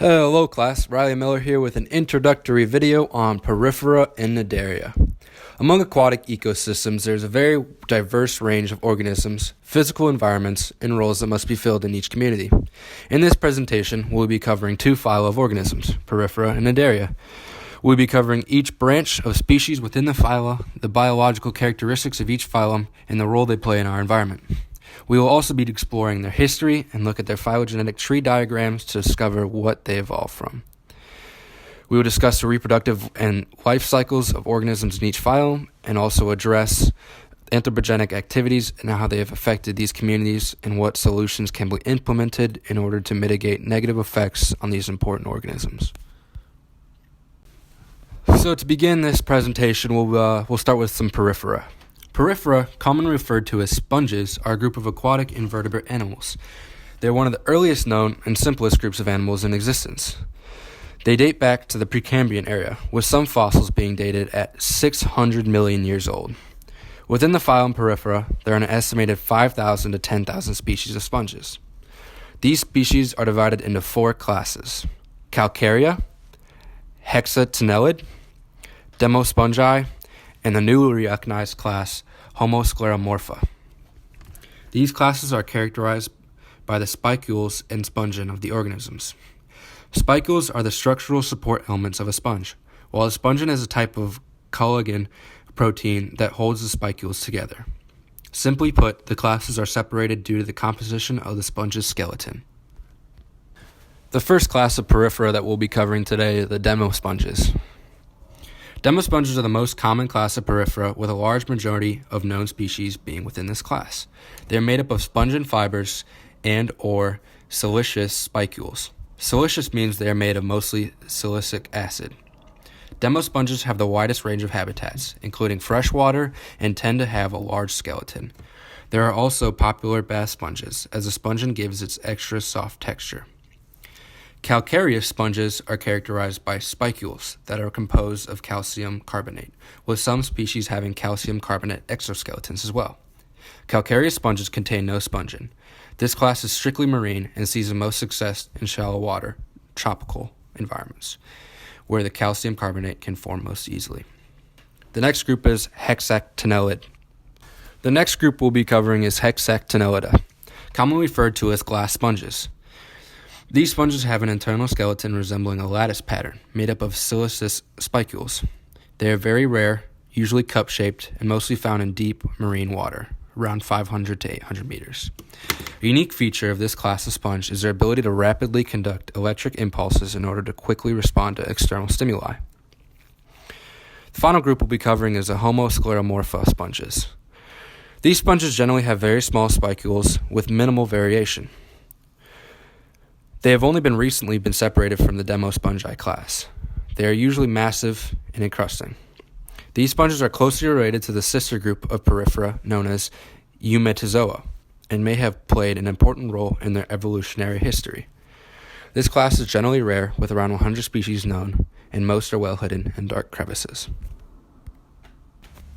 Hello class, Riley Miller here with an introductory video on Porifera and Cnidaria. Among aquatic ecosystems, there's a very diverse range of organisms, physical environments, and roles that must be filled in each community. In this presentation, we'll be covering two phyla of organisms, Porifera and Cnidaria. We'll be covering each branch of species within the phyla, the biological characteristics of each phylum, and the role they play in our environment. We will also be exploring their history and look at their phylogenetic tree diagrams to discover what they evolved from. We will discuss the reproductive and life cycles of organisms in each phylum and also address anthropogenic activities and how they have affected these communities and what solutions can be implemented in order to mitigate negative effects on these important organisms. So to begin this presentation, we'll start with some porifera. Porifera, commonly referred to as sponges, are a group of aquatic invertebrate animals. They're one of the earliest known and simplest groups of animals in existence. They date back to the Precambrian era, with some fossils being dated at 600 million years old. Within the phylum Porifera, there are an estimated 5,000 to 10,000 species of sponges. These species are divided into four classes: Calcarea, Hexatenellid, Demospongi, and the newly recognized class Homoscleromorpha. These classes are characterized by the spicules and spongin of the organisms. Spicules are the structural support elements of a sponge, while a spongin is a type of collagen protein that holds the spicules together. Simply put, the classes are separated due to the composition of the sponge's skeleton. The first class of porifera that we'll be covering today is the demosponges. Demosponges are the most common class of porifera, with a large majority of known species being within this class. They are made up of spongin fibers and or siliceous spicules. Siliceous means they are made of mostly silicic acid. Demosponges have the widest range of habitats, including freshwater, and tend to have a large skeleton. There are also popular bath sponges, as the spongin gives its extra soft texture. Calcareous sponges are characterized by spicules that are composed of calcium carbonate, with some species having calcium carbonate exoskeletons as well. Calcareous sponges contain no spongin. This class is strictly marine and sees the most success in shallow water, tropical environments, where the calcium carbonate can form most easily. The next group is Hexatenellid. The next group we'll be covering is Hexatenellida, commonly referred to as glass sponges. These sponges have an internal skeleton resembling a lattice pattern, made up of siliceous spicules. They are very rare, usually cup-shaped, and mostly found in deep marine water, around 500 to 800 meters. A unique feature of this class of sponge is their ability to rapidly conduct electric impulses in order to quickly respond to external stimuli. The final group we'll be covering is the Homoscleromorpha sponges. These sponges generally have very small spicules with minimal variation. They have only recently been separated from the Demospongi class. They are usually massive and encrusting. These sponges are closely related to the sister group of porifera known as Eumetozoa and may have played an important role in their evolutionary history. This class is generally rare, with around 100 species known, and most are well hidden in dark crevices.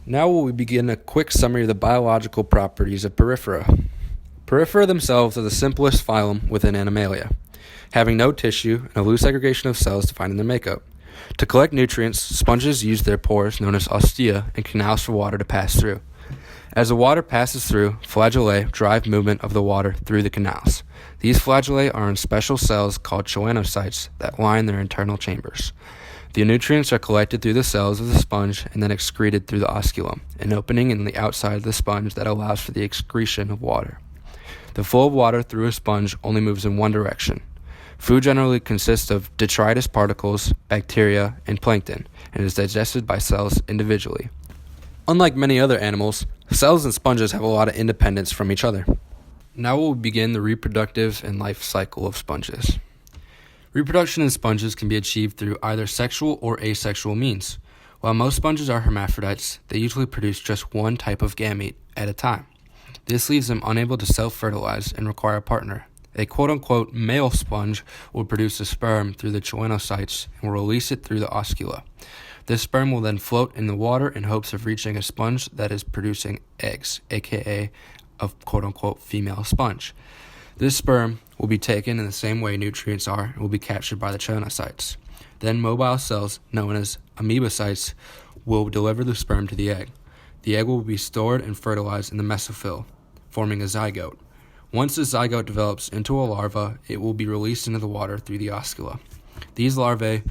Now we will begin a quick summary of the biological properties of porifera. Porifera themselves are the simplest phylum within Animalia, having no tissue and a loose aggregation of cells defining their makeup. To collect nutrients, sponges use their pores, known as ostia, and canals for water to pass through. As the water passes through, flagellae drive movement of the water through the canals. These flagellae are in special cells called choanocytes that line their internal chambers. The nutrients are collected through the cells of the sponge and then excreted through the osculum, an opening in the outside of the sponge that allows for the excretion of water. The flow of water through a sponge only moves in one direction. Food generally consists of detritus particles, bacteria, and plankton, and is digested by cells individually. Unlike many other animals, cells and sponges have a lot of independence from each other. Now we'll begin the reproductive and life cycle of sponges. Reproduction in sponges can be achieved through either sexual or asexual means. While most sponges are hermaphrodites, they usually produce just one type of gamete at a time. This leaves them unable to self-fertilize and require a partner. A quote-unquote male sponge will produce a sperm through the choanocytes and will release it through the oscula. This sperm will then float in the water in hopes of reaching a sponge that is producing eggs, aka a quote-unquote female sponge. This sperm will be taken in the same way nutrients are and will be captured by the choanocytes. Then mobile cells, known as amoebocytes, will deliver the sperm to the egg. The egg will be stored and fertilized in the mesophyll, forming a zygote. Once the zygote develops into a larva, it will be released into the water through the oscula. These larvae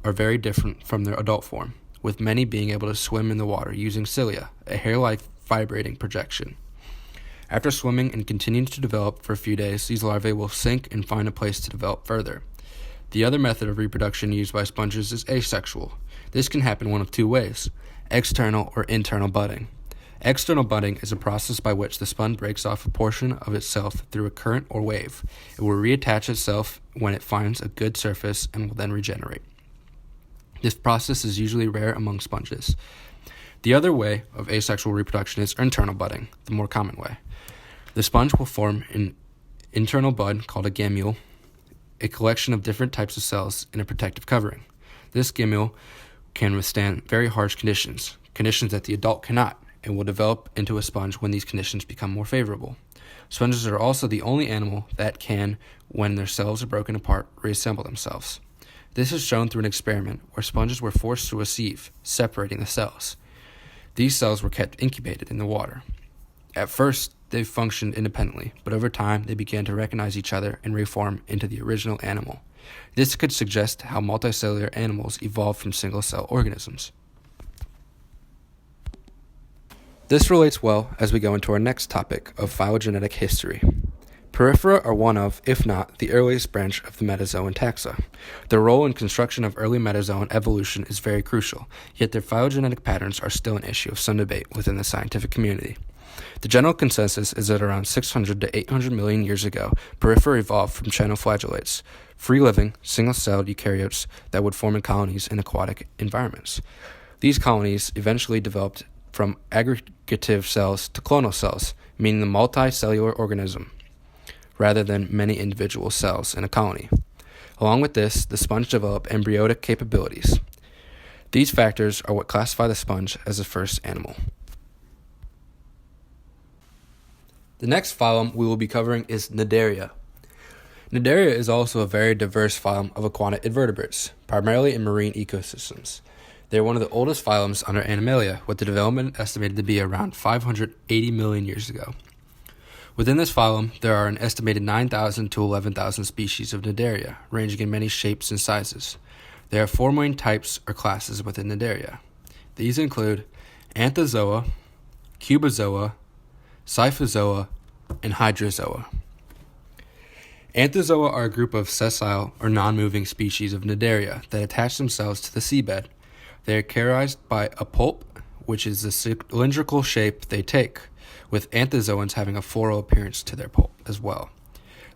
are very different from their adult form, with many being able to swim in the water using cilia, a hair-like vibrating projection. After swimming and continuing to develop for a few days, these larvae will sink and find a place to develop further. The other method of reproduction used by sponges is asexual. This can happen one of two ways: external or internal budding. External budding is a process by which the sponge breaks off a portion of itself through a current or wave. It will reattach itself when it finds a good surface and will then regenerate. This process is usually rare among sponges. The other way of asexual reproduction is internal budding, the more common way. The sponge will form an internal bud called a gamule, a collection of different types of cells in a protective covering. This gamule can withstand very harsh conditions that the adult cannot, and will develop into a sponge when these conditions become more favorable. Sponges are also the only animal that can, when their cells are broken apart, reassemble themselves. This is shown through an experiment where sponges were forced through a sieve, separating the cells. These cells were kept incubated in the water. At first, they functioned independently, but over time they began to recognize each other and reform into the original animal. This could suggest how multicellular animals evolved from single-cell organisms. This relates well as we go into our next topic of phylogenetic history. Porifera are one of, if not, the earliest branch of the metazoan taxa. Their role in construction of early metazoan evolution is very crucial, yet their phylogenetic patterns are still an issue of some debate within the scientific community. The general consensus is that around 600 to 800 million years ago, Porifera evolved from cyanoflagellates, free-living, single-celled eukaryotes that would form in colonies in aquatic environments. These colonies eventually developed from aggregative cells to clonal cells, meaning the multicellular organism, rather than many individual cells in a colony. Along with this, the sponge developed embryonic capabilities. These factors are what classify the sponge as the first animal. The next phylum we will be covering is Cnidaria. Cnidaria is also a very diverse phylum of aquatic invertebrates, primarily in marine ecosystems. They are one of the oldest phylums under Animalia, with the development estimated to be around 580 million years ago. Within this phylum, there are an estimated 9,000 to 11,000 species of Cnidaria, ranging in many shapes and sizes. There are four main types or classes within Cnidaria. These include Anthozoa, Cubozoa, Scyphozoa, and Hydrozoa. Anthozoa are a group of sessile or non-moving species of Cnidaria that attach themselves to the seabed. They are characterized by a pulp, which is the cylindrical shape they take, with anthozoans having a floral appearance to their pulp as well.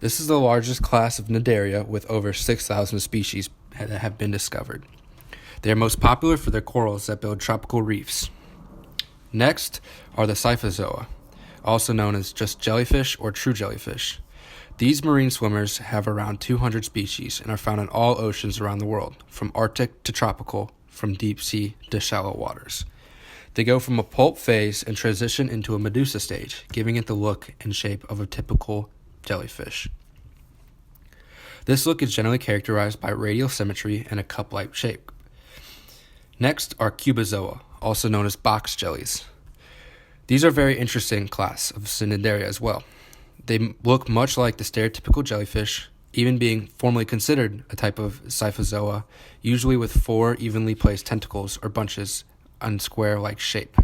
This is the largest class of Cnidaria, with over 6,000 species that have been discovered. They are most popular for their corals that build tropical reefs. Next are the Scyphozoa, also known as just jellyfish or true jellyfish. These marine swimmers have around 200 species and are found in all oceans around the world, from Arctic to tropical, from deep sea to shallow waters. They go from a pulp phase and transition into a medusa stage, giving it the look and shape of a typical jellyfish. This look is generally characterized by radial symmetry and a cup-like shape. Next are Cubozoa, also known as box jellies. These are a very interesting class of Cnidaria as well. They look much like the stereotypical jellyfish, even being formerly considered a type of Scyphozoa, usually with four evenly placed tentacles or bunches on square-like shape,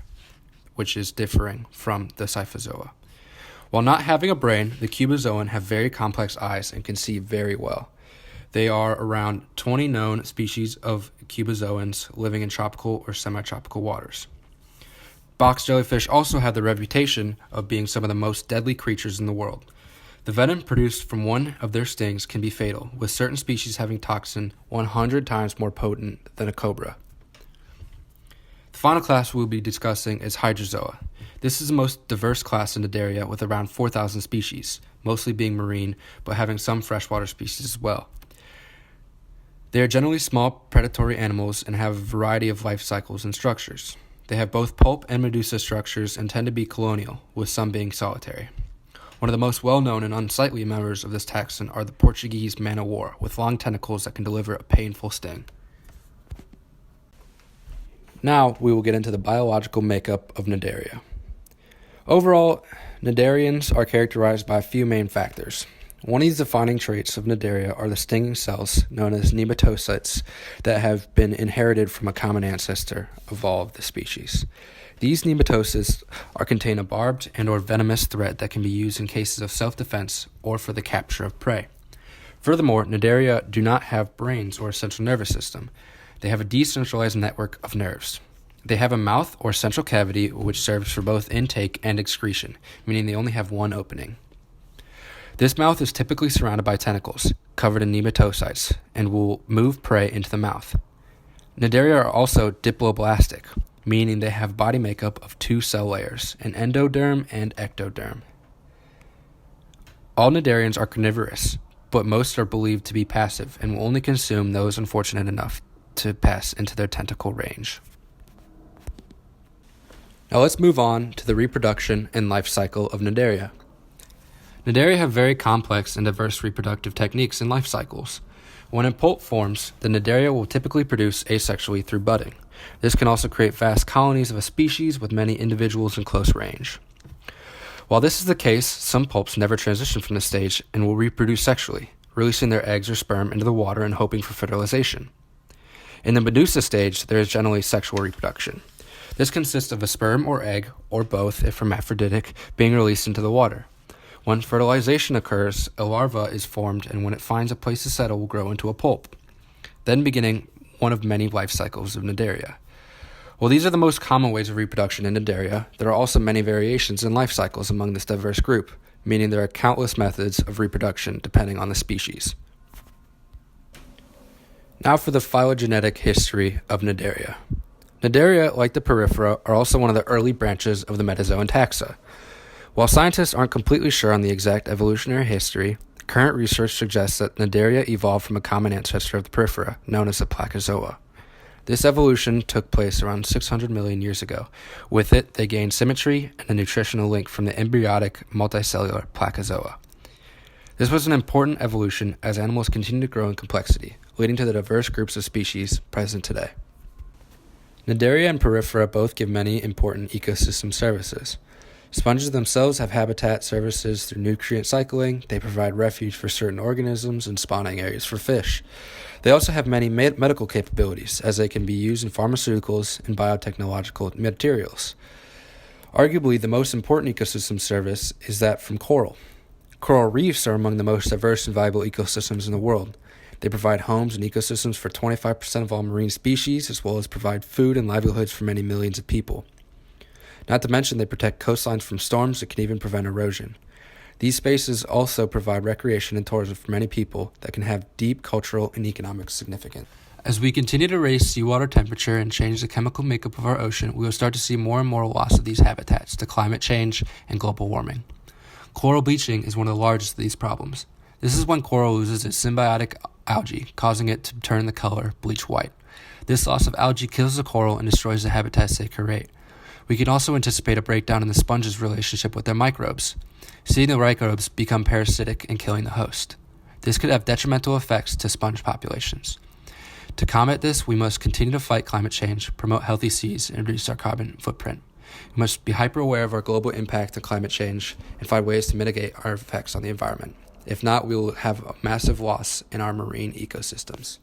which is differing from the Scyphozoa. While not having a brain, the Cubozoan have very complex eyes and can see very well. There are around 20 known species of Cubozoans living in tropical or semi-tropical waters. Box jellyfish also have the reputation of being some of the most deadly creatures in the world. The venom produced from one of their stings can be fatal, with certain species having toxin 100 times more potent than a cobra. The final class we'll be discussing is Hydrozoa. This is the most diverse class in Cnidaria, with around 4,000 species, mostly being marine, but having some freshwater species as well. They are generally small predatory animals and have a variety of life cycles and structures. They have both pulp and medusa structures and tend to be colonial, with some being solitary. One of the most well-known and unsightly members of this taxon are the Portuguese man-o'-war, with long tentacles that can deliver a painful sting. Now we will get into the biological makeup of Cnidaria. Overall, Cnidarians are characterized by a few main factors. One of these defining traits of Cnidaria are the stinging cells, known as nematocytes, that have been inherited from a common ancestor of all of the species. These nematocytes contain a barbed and or venomous thread that can be used in cases of self-defense or for the capture of prey. Furthermore, Cnidaria do not have brains or a central nervous system. They have a decentralized network of nerves. They have a mouth or central cavity which serves for both intake and excretion, meaning they only have one opening. This mouth is typically surrounded by tentacles, covered in nematocytes, and will move prey into the mouth. Cnidaria are also diploblastic, meaning they have body makeup of two cell layers, an endoderm and ectoderm. All Cnidarians are carnivorous, but most are believed to be passive and will only consume those unfortunate enough to pass into their tentacle range. Now let's move on to the reproduction and life cycle of Cnidaria. Cnidaria have very complex and diverse reproductive techniques and life cycles. When a pulp forms, the Cnidaria will typically produce asexually through budding. This can also create vast colonies of a species with many individuals in close range. While this is the case, some pulps never transition from this stage and will reproduce sexually, releasing their eggs or sperm into the water and hoping for fertilization. In the Medusa stage, there is generally sexual reproduction. This consists of a sperm or egg, or both if hermaphroditic, being released into the water. When fertilization occurs, a larva is formed, and when it finds a place to settle, will grow into a pulp, then beginning one of many life cycles of Cnidaria. While these are the most common ways of reproduction in Cnidaria, there are also many variations in life cycles among this diverse group, meaning there are countless methods of reproduction depending on the species. Now for the phylogenetic history of Cnidaria. Cnidaria, like the Porifera, are also one of the early branches of the metazoan taxa. While scientists aren't completely sure on the exact evolutionary history, current research suggests that Cnidaria evolved from a common ancestor of the Porifera, known as the Placozoa. This evolution took place around 600 million years ago. With it, they gained symmetry and a nutritional link from the embryonic multicellular Placozoa. This was an important evolution as animals continue to grow in complexity, leading to the diverse groups of species present today. Cnidaria and Porifera both give many important ecosystem services. Sponges themselves have habitat services through nutrient cycling. They provide refuge for certain organisms and spawning areas for fish. They also have many medical capabilities, as they can be used in pharmaceuticals and biotechnological materials. Arguably, the most important ecosystem service is that from coral. Coral reefs are among the most diverse and valuable ecosystems in the world. They provide homes and ecosystems for 25% of all marine species, as well as provide food and livelihoods for many millions of people. Not to mention they protect coastlines from storms that can even prevent erosion. These spaces also provide recreation and tourism for many people that can have deep cultural and economic significance. As we continue to raise seawater temperature and change the chemical makeup of our ocean, we will start to see more and more loss of these habitats to climate change and global warming. Coral bleaching is one of the largest of these problems. This is when coral loses its symbiotic algae, causing it to turn the color bleach white. This loss of algae kills the coral and destroys the habitats they create. We can also anticipate a breakdown in the sponge's relationship with their microbes, seeing the microbes become parasitic and killing the host. This could have detrimental effects to sponge populations. To combat this, we must continue to fight climate change, promote healthy seas, and reduce our carbon footprint. We must be hyper-aware of our global impact on climate change and find ways to mitigate our effects on the environment. If not, we will have a massive loss in our marine ecosystems.